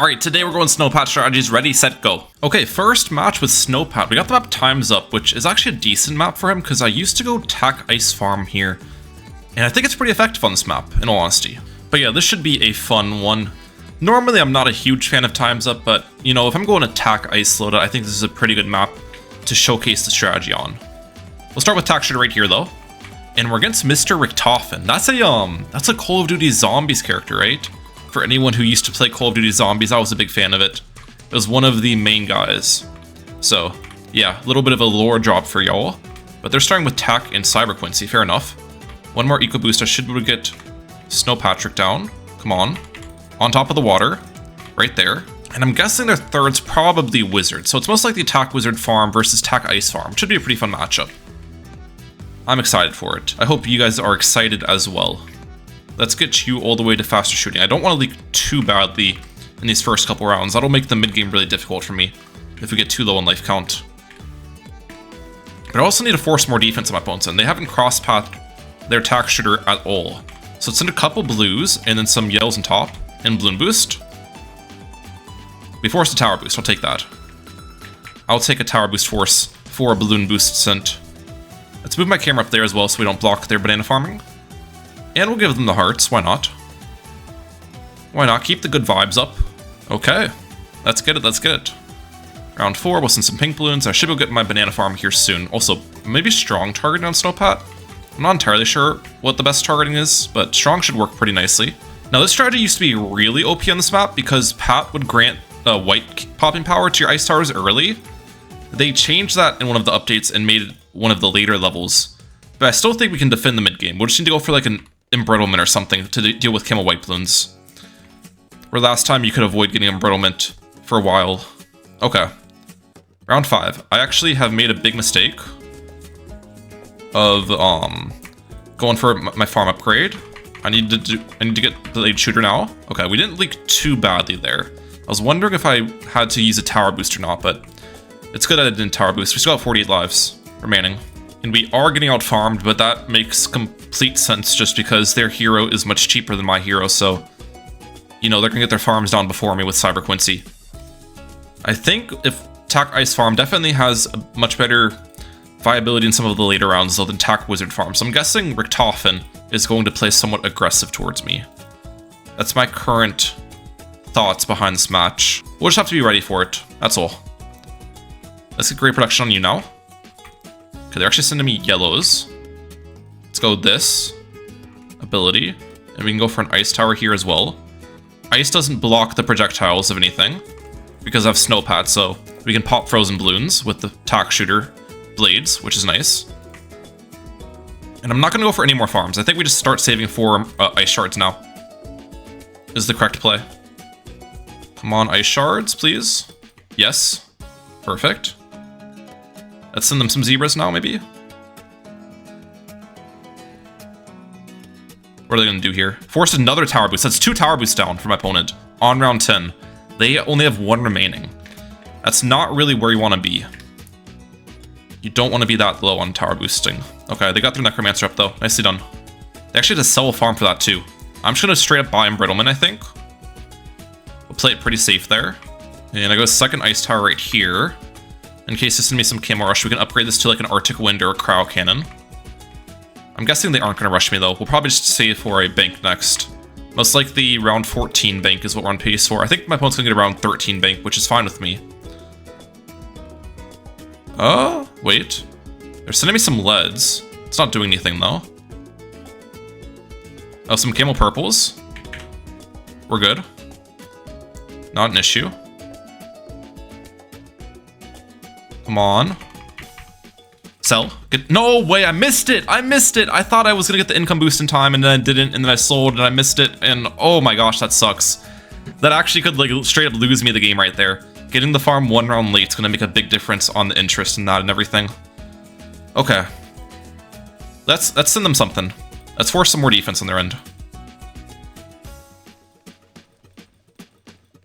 Alright, today we're going Snowpat strategies. Ready, set, go. Okay, first match with Snowpat. We got the map Time's Up, which is actually a decent map for him because I used to go Tack Ice Farm here. And I think it's pretty effective on this map, in all honesty. But yeah, this should be a fun one. Normally, I'm not a huge fan of Time's Up, but, you know, if I'm going to Tack Ice Loadout, I think this is a pretty good map to showcase the strategy on. We'll start with Tack Shooter right here, though. And we're against Mr. Richtofen. That's a Call of Duty Zombies character, right? For anyone who used to play Call of Duty Zombies, I was a big fan of it. It was one of the main guys. So, yeah, a little bit of a lore drop for y'all. But they're starting with Tack and Cyber Quincy, fair enough. One more Eco Boost, I should be able to get Snow Patrick down. Come on. On top of the water. Right there. And I'm guessing their third's probably Wizard. So it's most likely Tack Wizard Farm versus Tack Ice Farm. Should be a pretty fun matchup. I'm excited for it. I hope you guys are excited as well. Let's get you all the way to faster shooting. I don't want to leak too badly in these first couple rounds. That'll make the mid-game really difficult for me if we get too low in life count. But I also need to force more defense on my opponents, and they haven't cross-pathed their Tack Shooter at all. So let's send a couple blues, and then some yellows on top, and Bloon Boost. We forced a Tower Boost, I'll take that. I'll take a Tower Boost force for a Bloon Boost sent. Let's move my camera up there as well so we don't block their banana farming. And we'll give them the hearts, why not? Why not? Keep the good vibes up. Okay, let's get it, let's get it. Round 4, we'll send some pink balloons. I should be able to get my banana farm here soon. Also, maybe strong targeting on Snowpat. I'm not entirely sure what the best targeting is, but strong should work pretty nicely. Now, this strategy used to be really OP on this map because Pat would grant white popping power to your ice towers early. They changed that in one of the updates and made it one of the later levels. But I still think we can defend the mid game. We'll just need to go for like an embrittlement or something to deal with Camel White Balloons. Where last time you could avoid getting embrittlement for a while. Okay. Round 5. I actually have made a big mistake of going for my farm upgrade. I need to get Blade Shooter now. Okay, we didn't leak too badly there. I was wondering if I had to use a tower boost or not, but it's good that I didn't tower boost. We still have 48 lives remaining. And we are getting out farmed, but that makes complete sense just because their hero is much cheaper than my hero, so, you know, they're gonna get their farms down before me with Cyber Quincy. I think if Tack Ice Farm definitely has a much better viability in some of the later rounds though than Tack Wizard Farm, so I'm guessing Richtofen is going to play somewhat aggressive towards me. That's my current thoughts behind this match. We'll just have to be ready for it, that's all. Let's get great production on you now. Okay, they're actually sending me yellows. Let's go with this ability, and we can go for an ice tower here as well. Ice doesn't block the projectiles of anything because I have Snowpat, so we can pop frozen balloons with the Tack Shooter blades, which is nice. And I'm not gonna go for any more farms. I think we just start saving for ice shards now. Is the correct play. Come on, ice shards, please. Yes, perfect. Let's send them some zebras now, maybe? What are they going to do here? Force another tower boost. That's 2 tower boosts down for my opponent on round 10. They only have 1 remaining. That's not really where you want to be. You don't want to be that low on tower boosting. Okay, they got their Necromancer up, though. Nicely done. They actually had to sell a farm for that, too. I'm just going to straight up buy Embrittlement, I think. We'll play it pretty safe there. And I go second ice tower right here. In case they send me some Camo Rush, we can upgrade this to like an Arctic Wind or a Crow Cannon. I'm guessing they aren't going to rush me though. We'll probably just save for a bank next. Most likely round 14 bank is what we're on pace for. I think my opponent's going to get around 13 bank, which is fine with me. Wait. They're sending me some leads. It's not doing anything though. Oh, some Camel Purples. We're good. Not an issue. Come on. Sell. No way, I missed it! I missed it! I thought I was gonna get the income boost in time and then I didn't, and then I sold and I missed it, and oh my gosh, that sucks. That actually could like straight up lose me the game right there. Getting the farm 1 round late is gonna make a big difference on the interest in that and everything. Okay. Let's send them something. Let's force some more defense on their end.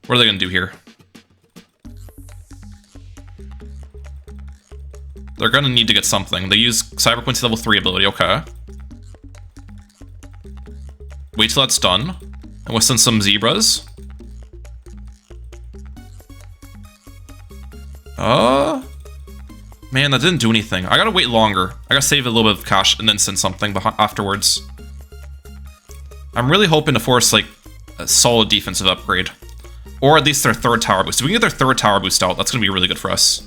What are they gonna do here? They're gonna need to get something. They use Cyber Quincy level 3 ability, okay. Wait till that's done. And we'll send some zebras. Man, that didn't do anything. I gotta wait longer. I gotta save a little bit of cash and then send something afterwards. I'm really hoping to force, like, a solid defensive upgrade. Or at least their third tower boost. If we can get their third tower boost out, that's gonna be really good for us.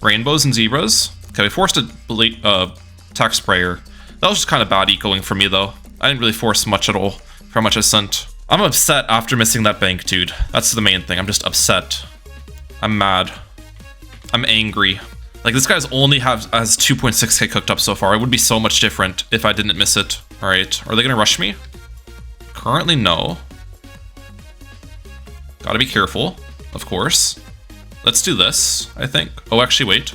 Rainbows and zebras. Okay, we forced a Tack sprayer. That was just kind of bad ecoing for me, though. I didn't really force much at all for how much I sent. I'm upset after missing that bank, dude. That's the main thing. I'm just upset. I'm mad. I'm angry. Like, this guy's only has 2.6k cooked up so far. It would be so much different if I didn't miss it. All right, are they gonna rush me? Currently, no. Gotta be careful, of course. Let's do this, I think. Oh, actually, wait.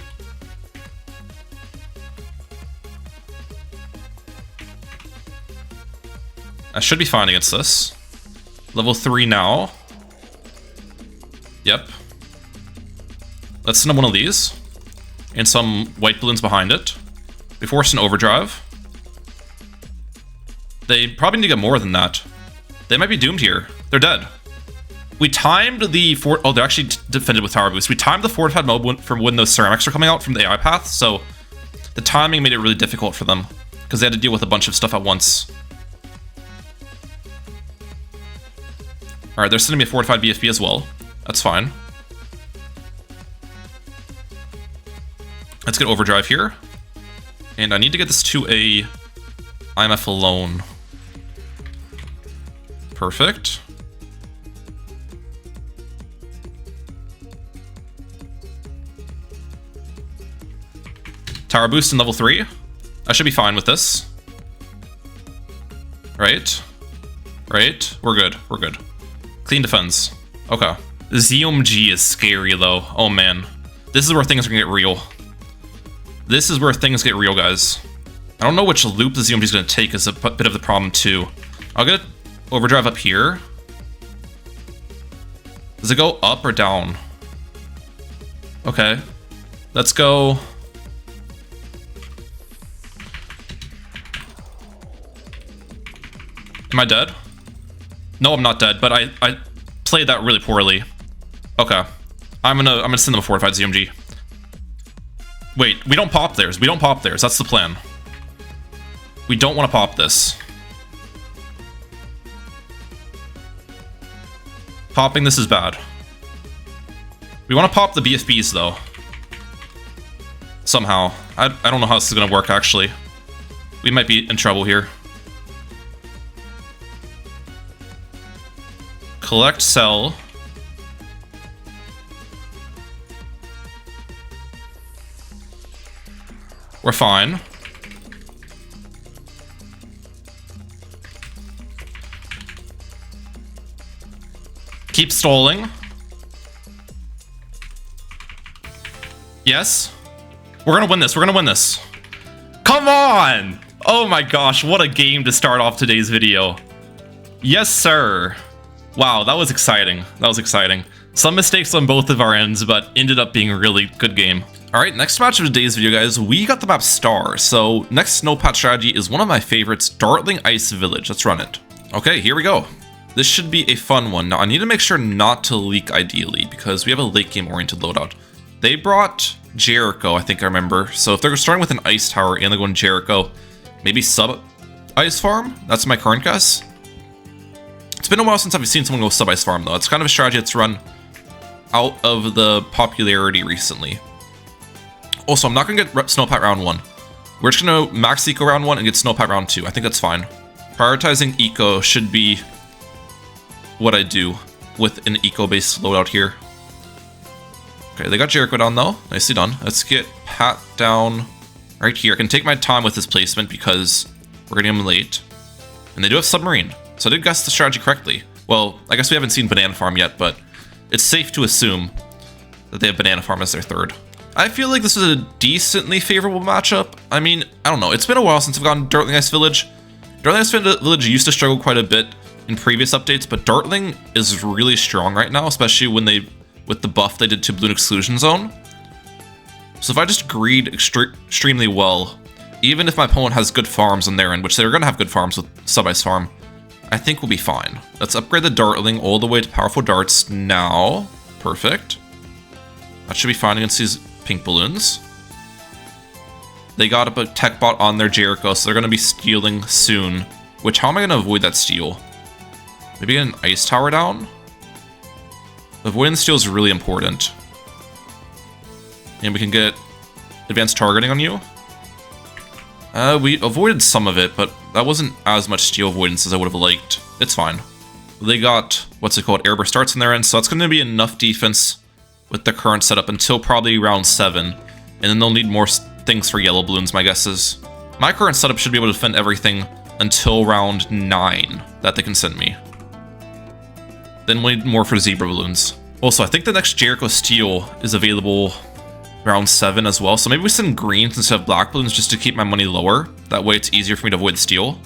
I should be fine against this. Level 3 now. Yep. Let's send him one of these. And some white balloons behind it. We forced an overdrive. They probably need to get more than that. They might be doomed here. They're dead. We timed the oh, they're actually defended with tower boost. We timed the fortified mode for when those ceramics are coming out from the AI path, so the timing made it really difficult for them because they had to deal with a bunch of stuff at once. All right, they're sending me a fortified BFB as well. That's fine. Let's get overdrive here. And I need to get this to a IMF alone. Perfect. Tower boost in level 3. I should be fine with this. Right? Right? We're good. We're good. Clean defense. Okay. The ZOMG is scary, though. Oh, man. This is where things are gonna get real. This is where things get real, guys. I don't know which loop the ZOMG is gonna take is a bit of the problem, too. I'll get overdrive up here. Does it go up or down? Okay. Let's go... Am I dead? No, I'm not dead, but I played that really poorly. Okay. I'm gonna send them a fortified ZMG. Wait, we don't pop theirs. We don't pop theirs. That's the plan. We don't want to pop this. Popping this is bad. We want to pop the BFBs, though. Somehow. I don't know how this is gonna work, actually. We might be in trouble here. Collect, sell. We're fine. Keep stalling. Yes. We're gonna win this. We're gonna win this. Come on! Oh my gosh, what a game to start off today's video. Yes, sir. Wow, that was exciting. That was exciting. Some mistakes on both of our ends, but ended up being a really good game. Alright, next match of today's video, guys, we got the map Star. So, next snowpat strategy is one of my favorites, Dartling Ice Village. Let's run it. Okay, here we go. This should be a fun one. Now, I need to make sure not to leak, ideally, because we have a late game oriented loadout. They brought Jericho, I think I remember. So, if they're starting with an ice tower and they're going Jericho, maybe sub ice farm? That's my current guess. It's been a while since I've seen someone go sub-ice farm, though. It's kind of a strategy that's run out of the popularity recently. Also, I'm not going to get snowpat round 1. We're just going to max eco round 1 and get snowpat round 2. I think that's fine. Prioritizing eco should be what I do with an eco-based loadout here. Okay, they got Jericho down, though. Nicely done. Let's get Pat down right here. I can take my time with this placement because we're getting them late. And they do have submarine. So I did guess the strategy correctly. Well, I guess we haven't seen Banana Farm yet, but it's safe to assume that they have Banana Farm as their third. I feel like this is a decently favorable matchup. I mean, I don't know. It's been a while since I've gotten Dartling Ice Village. Dartling Ice Village used to struggle quite a bit in previous updates, but Dartling is really strong right now, especially when with the buff they did to Bloon Exclusion Zone. So if I just greed extremely well, even if my opponent has good farms on their end, which they're going to have good farms with sub-ice farm, I think we'll be fine. Let's upgrade the Dartling all the way to powerful darts now. Perfect. That should be fine against these pink balloons. They got a tech bot on their Jericho, so they're going to be stealing soon. Which, how am I going to avoid that steal? Maybe get an ice tower down? Avoiding the steal is really important. And we can get advanced targeting on you. We avoided some of it, but that wasn't as much steal avoidance as I would have liked. It's fine. They got, what's it called, airburst starts in their end, so that's going to be enough defense with the current setup until probably round 7. And then they'll need more things for yellow balloons, my guess is. My current setup should be able to defend everything until round 9 that they can send me. Then we need more for zebra balloons. Also, I think the next Jericho Steel is available round 7 as well, so maybe we send greens instead of black balloons just to keep my money lower. That way it's easier for me to avoid the steal.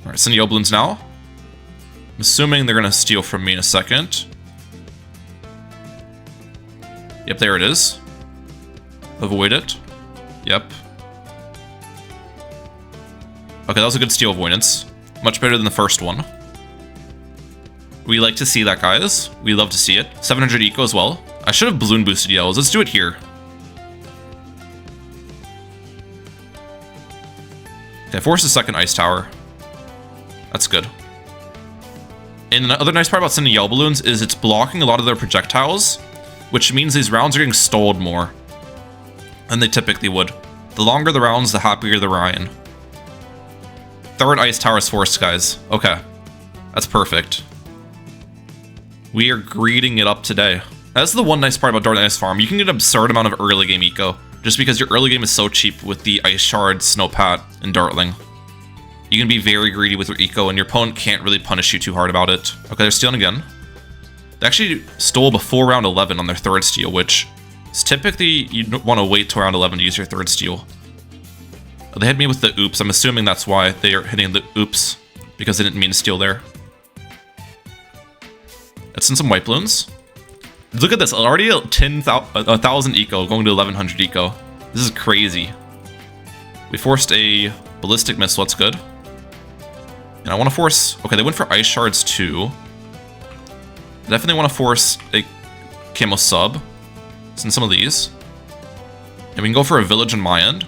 Alright, send yellow balloons now. I'm assuming they're going to steal from me in a second. Yep, there it is. Avoid it. Yep. Okay, that was a good steal avoidance. Much better than the first one. We like to see that, guys. We love to see it. 700 eco as well. I should have balloon boosted yellows. Let's do it here. Okay, force the second ice tower. That's good. And the other nice part about sending yellow balloons is it's blocking a lot of their projectiles, which means these rounds are getting stalled more than they typically would. The longer the rounds, the happier the Ryan. Third ice tower is forced, guys. Okay. That's perfect. We are greeting it up today. That's the one nice part about Dartling Ice Farm. You can get an absurd amount of early game eco, just because your early game is so cheap with the Ice Shard, Snowpat, and Dartling. You can be very greedy with your eco, and your opponent can't really punish you too hard about it. Okay, they're stealing again. They actually stole before round 11 on their third steal, which is typically you want to wait till round 11 to use your third steal. They hit me with the oops. I'm assuming that's why they are hitting the oops, because they didn't mean to steal there. Let's send some white balloons. Look at this, already 1,000 eco going to 1,100 eco. This is crazy. We forced a ballistic missile, that's good. And I want to force, okay, they went for ice shards too. Definitely want to force a camo sub. Send some of these. And we can go for a village in my end.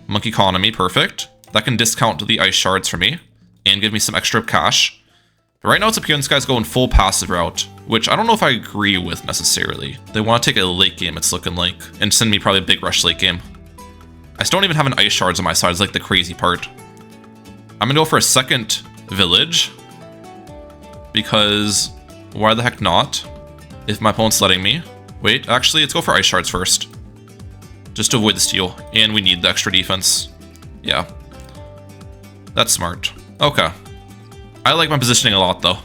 Monkey economy, perfect. That can discount the ice shards for me and give me some extra cash. But right now it's appearing this guy's going full passive route, which I don't know if I agree with necessarily. They want to take a late game, it's looking like, and send me probably a big rush late game. I still don't even have an ice shards on my side, it's like the crazy part. I'm gonna go for a second village, because why the heck not? If my opponent's letting me. Wait, actually, let's go for ice shards first. Just to avoid the steal, and we need the extra defense. Yeah. That's smart. Okay. I like my positioning a lot, though.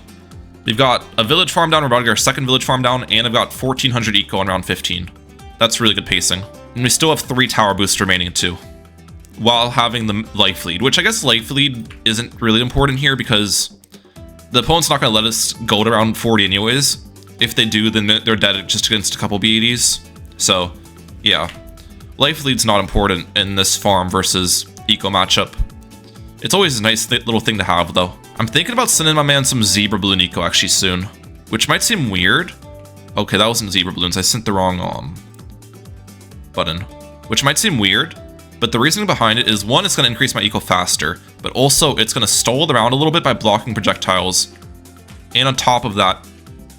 We've got a village farm down, we're about to get our second village farm down, and I've got 1,400 eco on round 15. That's really good pacing. And we still have 3 tower boosts remaining, too. While having the life lead, which I guess life lead isn't really important here because the opponent's not going to let us go to round 40 anyways. If they do, then they're dead just against a couple BEDs. So, yeah. Life lead's not important in this farm versus eco matchup. It's always a nice little thing to have, though. I'm thinking about sending my man some zebra balloon eco actually soon, which might seem weird. Okay, that wasn't zebra balloons. I sent the wrong button, which might seem weird, but the reasoning behind it is, one, it's going to increase my eco faster, but also it's going to stall the round a little bit by blocking projectiles, and on top of that,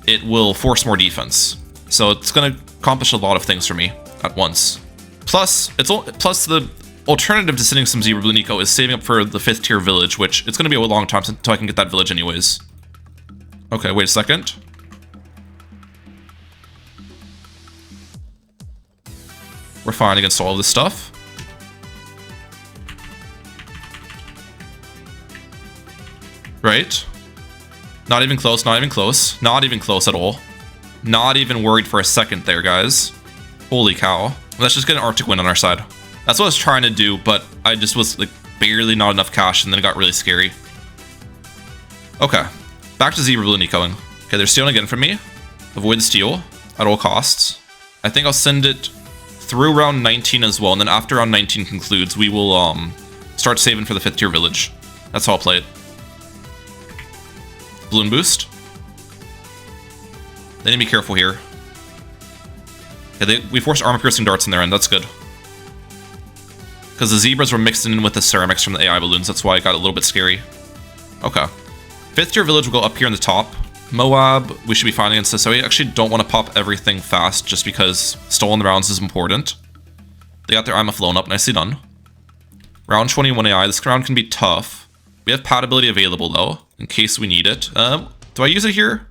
it will force more defense. So it's going to accomplish a lot of things for me at once. Plus the alternative to sending some zebra balloon eco is saving up for the 5th tier village, which it's going to be a long time until I can get that village anyways. Okay, wait a second. We're fine against all of this stuff. Right? Not even close, not even close. Not even close at all. Not even worried for a second there, guys. Holy cow. Let's just get an Arctic Wind on our side. That's what I was trying to do, but I just was like barely not enough cash, and then it got really scary. Okay, back to zebra balloon ecoing. Okay, they're stealing again from me. Avoid the steal at all costs. I think I'll send it through round 19 as well, and then after round 19 concludes, we will start saving for the 5th tier village. That's how I'll play it. Balloon boost. They need to be careful here. Okay, we forced armor-piercing darts in their end. That's good. Because the zebras were mixed in with the ceramics from the AI balloons. That's why it got a little bit scary. Okay. 5th tier village will go up here in the top. Moab, we should be fine against this. So we actually don't want to pop everything fast just because stolen rounds is important. They got their IMF flown up. Nicely done. Round 21 AI. This round can be tough. We have pad ability available though, in case we need it. Do I use it here?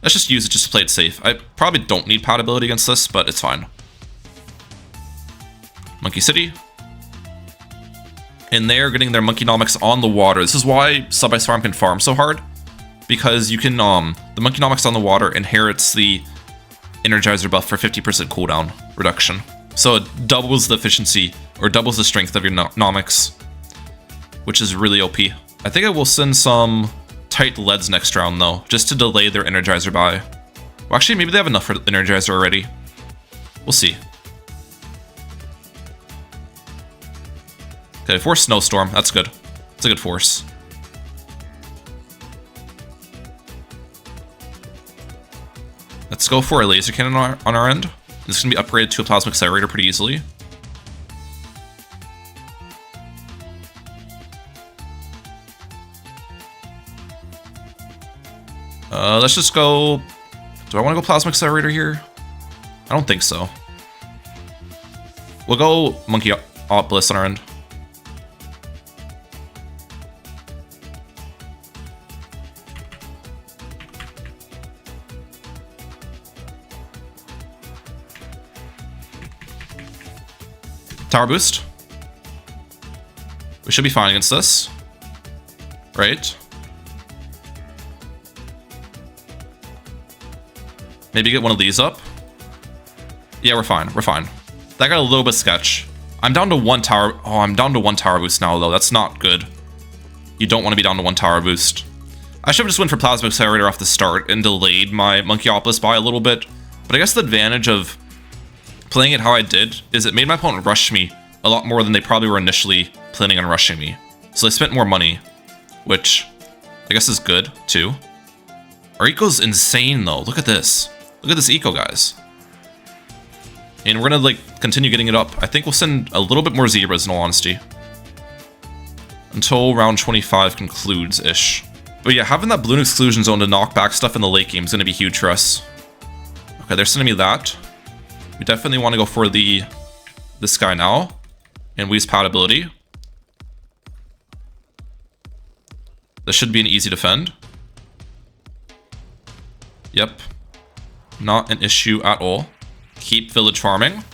Let's just use it just to play it safe. I probably don't need pad ability against this, but it's fine. Monkey City. And they're getting their Monkeynomics on the water. This is why Sub Ice Farm can farm so hard. Because you can, the Monkeynomics on the water inherits the Energizer buff for 50% cooldown reduction. So it doubles the efficiency, or doubles the strength of your nomics, which is really OP. I think I will send some tight leads next round though, just to delay their Energizer buy. Well, actually, maybe they have enough for Energizer already. We'll see. Okay, force Snowstorm. That's good. It's a good force. Let's go for a laser cannon on our end. This is going to be upgraded to a plasma accelerator pretty easily. Let's just go... Do I want to go plasma accelerator here? I don't think so. We'll go Monkey Bliss on our end. Tower boost. We should be fine against this. Right? Maybe get one of these up. Yeah, we're fine. We're fine. That got a little bit sketch. I'm down to 1 tower. Oh, I'm down to 1 tower boost now, though. That's not good. You don't want to be down to 1 tower boost. I should have just went for Plasma Accelerator off the start and delayed my Monkeyopolis by a little bit. But I guess the advantage of playing it how I did is it made my opponent rush me a lot more than they probably were initially planning on rushing me. So they spent more money, which I guess is good, too. Our eco's insane, though. Look at this. Look at this eco, guys. And we're gonna, like, continue getting it up. I think we'll send a little bit more zebras, in all honesty. Until round 25 concludes-ish. But yeah, having that balloon exclusion zone to knock back stuff in the late game is gonna be huge for us. Okay, they're sending me that. We definitely want to go for this guy now. And Wee's pad ability. This should be an easy defend. Yep. Not an issue at all. Keep village farming.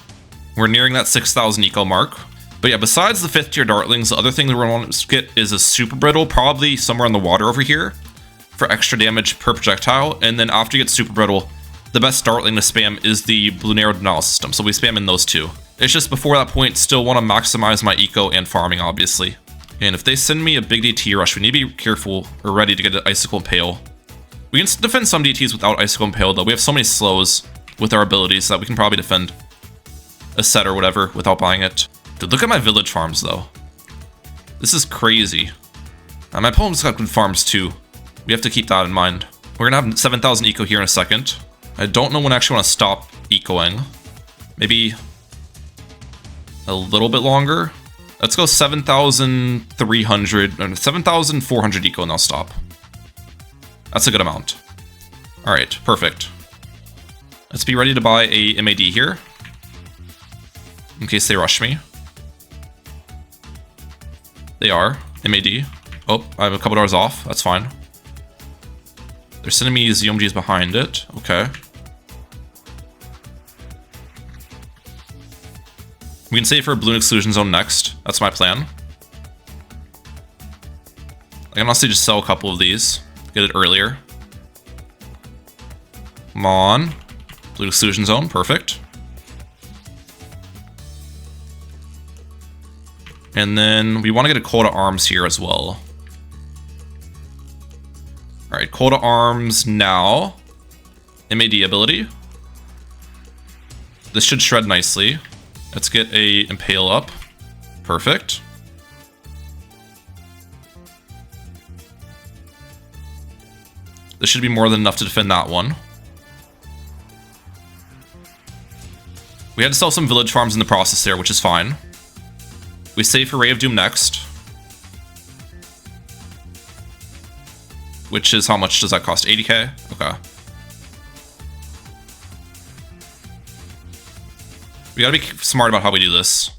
We're nearing that 6,000 eco mark. But yeah, besides the 5th tier Dartlings, the other thing that we're going to get is a Super Brittle, probably somewhere in the water over here, for extra damage per projectile. And then after you get Super Brittle, the best Dartling to spam is the Bloonero Denial system, so we spam in those two. It's just before that point, still want to maximize my eco and farming, obviously. And if they send me a big DT rush, we need to be careful or ready to get an Icicle Impale. We can defend some DTs without Icicle Impale, though. We have so many slows with our abilities that we can probably defend a set or whatever without buying it. Dude, look at my village farms, though. This is crazy. My opponent's got good farms, too. We have to keep that in mind. We're going to have 7,000 eco here in a second. I don't know when I actually want to stop ecoing. Maybe a little bit longer. Let's go 7,300, or 7,400 eco and I'll stop. That's a good amount. All right, perfect. Let's be ready to buy a MAD here, in case they rush me. They are. MAD. Oh, I have a couple doors off. That's fine. They're sending me ZMGs behind it. Okay. We can save for a Balloon Exclusion Zone next. That's my plan. I can honestly just sell a couple of these. Get it earlier. Come on. Balloon Exclusion Zone. Perfect. And then we want to get a Call to Arms here as well. Alright, Call to Arms now. MAD ability. This should shred nicely. Let's get a Impale up. Perfect. This should be more than enough to defend that one. We had to sell some village farms in the process there, which is fine. We save for Ray of Doom next. Which is, how much does that cost? 80k? Okay. We gotta be smart about how we do this.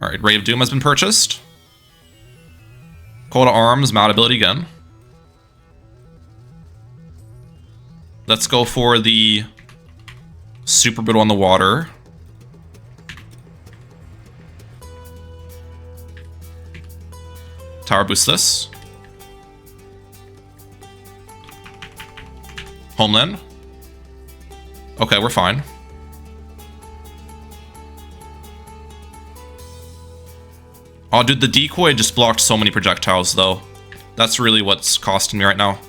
Alright, Ray of Doom has been purchased. Call to Arms, Mad ability again. Let's go for the Super Brittle on the water. Tower boost this. Homeland. Okay, we're fine. Oh, dude, the decoy just blocked so many projectiles, though. That's really what's costing me right now.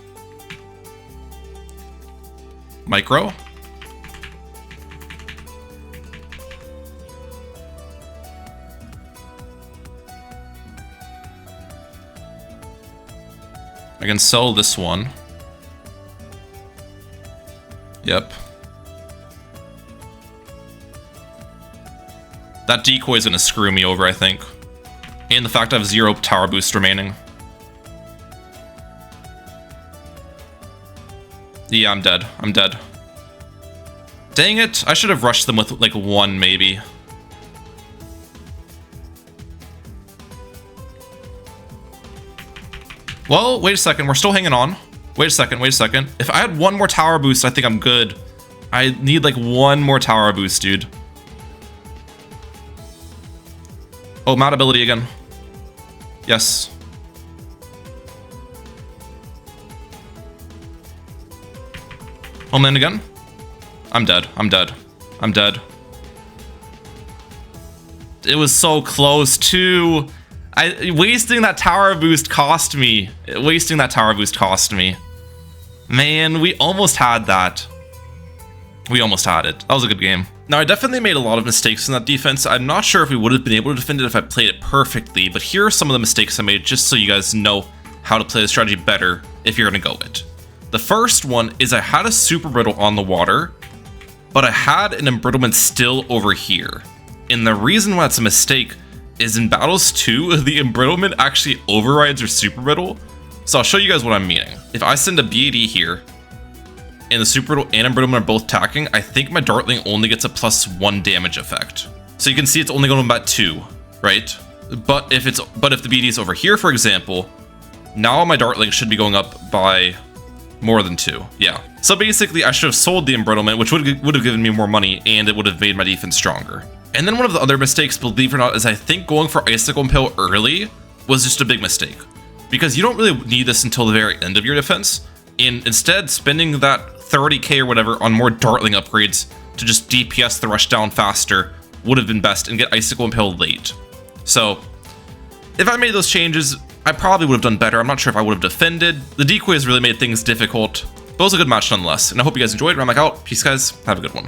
Micro. I can sell this one. Yep. That decoy is gonna screw me over, I think. And the fact I have 0 tower boost remaining. Yeah, I'm dead. I'm dead. Dang it. I should have rushed them with, like, 1, maybe. Well, wait a second. We're still hanging on. Wait a second. Wait a second. If I had 1 more tower boost, I think I'm good. I need, like, 1 more tower boost, dude. Oh, mad ability again. Yes. Homeland again. I'm dead. I'm dead. I'm dead. It was so close, too. Wasting that tower boost cost me. Wasting that tower boost cost me. Man, we almost had that. We almost had it. That was a good game. Now, I definitely made a lot of mistakes in that defense. I'm not sure if we would have been able to defend it if I played it perfectly, but here are some of the mistakes I made just so you guys know how to play the strategy better if you're going to go it. The first one is I had a Super Brittle on the water, but I had an Embrittlement still over here. And the reason why it's a mistake is in Battles 2, the Embrittlement actually overrides your Super Brittle. So I'll show you guys what I'm meaning. If I send a BAD here, and the Super Brittle and Embrittlement are both tacking, I think my Dartling only gets a +1 damage effect. So you can see it's only going about 2, right? But if the BD is over here, for example, now my Dartling should be going up by more than 2. Yeah. So basically, I should have sold the Embrittlement, which would have given me more money, and it would have made my defense stronger. And then one of the other mistakes, believe it or not, is I think going for Icicle Impale early was just a big mistake. Because you don't really need this until the very end of your defense, and instead spending that 30k or whatever on more Dartling upgrades to just DPS the rush down faster would have been best and get Icicle Impale late. So if I made those changes, I probably would have done better. I'm not sure if I would have defended. The decoy has really made things difficult, but it was a good match nonetheless. And I hope you guys enjoyed. Rammac out. Peace, guys. Have a good one.